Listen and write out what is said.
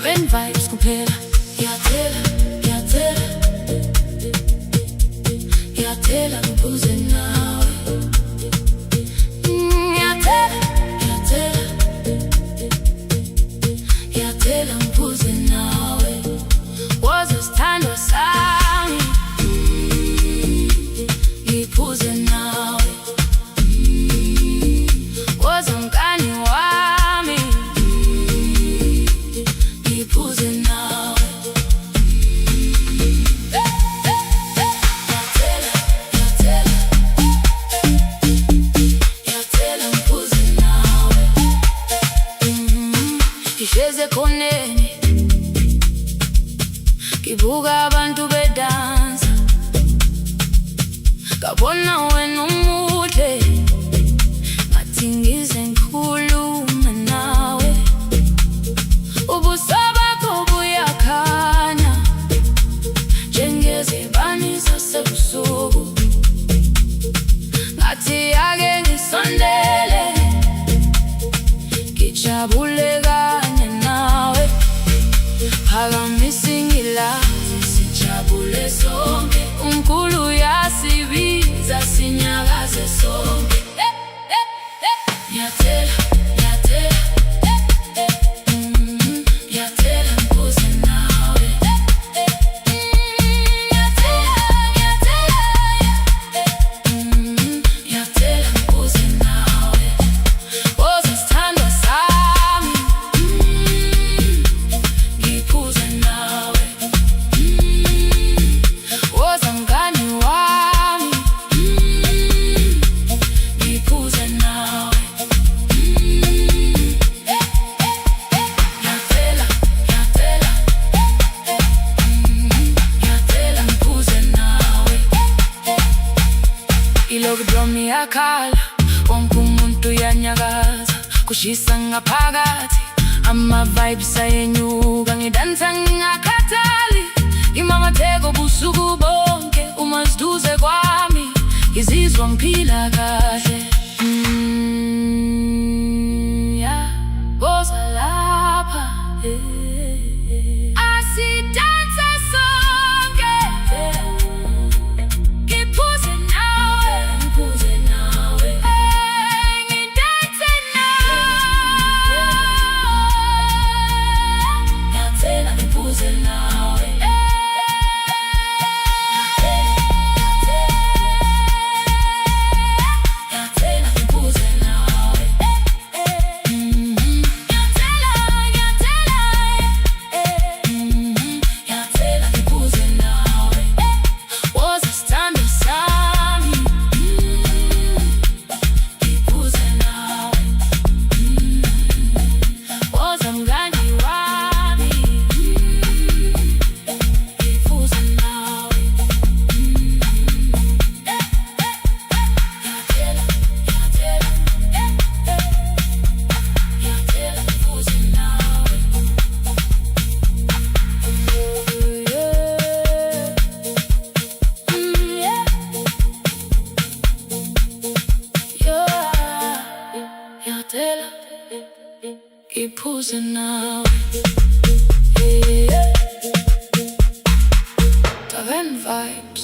Raven vibes kuphela. Ngiyathela, ngiyathela, ngiyathela ngibuze nawe. Ngiyathela, ngiyathela, ngiyathela ngibuze nawe. Woza sithandwa sami, ngiphuze nawe. Woza mngani wami, ngiphuze nawe. Ngiyathela, ngiyathela, ngiyathela ngiphuze nawe. Ngihlezi ekhoneni, ngibuka abantu bedansa, ngabona wena umuhle, ngathi ngize ngikhulume nawe. Ubuso bakho buyakhanya njengezibani zasebusuku, ngathi ake ngisondele, ngijabule kanye nawe. Phakamisa ingilazi sijabule sonke, uNkulu uyasibiza sinyakaze sonke. Ngiyathela, ngiyathela, ngiyathela ngibuze nawe. Ngiyathela, ngiyathela, ngiyathela ngibuze nawe. Woza sithandwa sami, ngiphuze nawe. Woza mngani wami, ngiphuze nawe. Ngiyathela, ngiyathela, ngiyathela ngiphuze nawe. Ilokhu drum iyakhala, wonke umuntu uyanyakaza, kushisa ngaphakathi, ama-vibes ayenyuka, ngidansa ngingakhathali, ngimamatheka ubusuku bonke. Uma siduze kwami, ngizizwa ngiphila kahle. Yeah. Woza lapha, asidanse sonke, ngiphuze nawe, ngiphuze nawe. Ngidanse nawe, ngiyathela ngiphuze nawe. Ngiyathela ngiphuze nawe. Ngiyathela, ngiyathela, ngiyathela ngiphuze nawe. Woza sithandwa sami, ngiphuze nawe. Woza mngani wami, ngiphuze nawe. Ngiyathela, ngiyathela, ngiyathela ngiphuze nawe. Ngiyathela ngiphuze nawe. Raven vibes.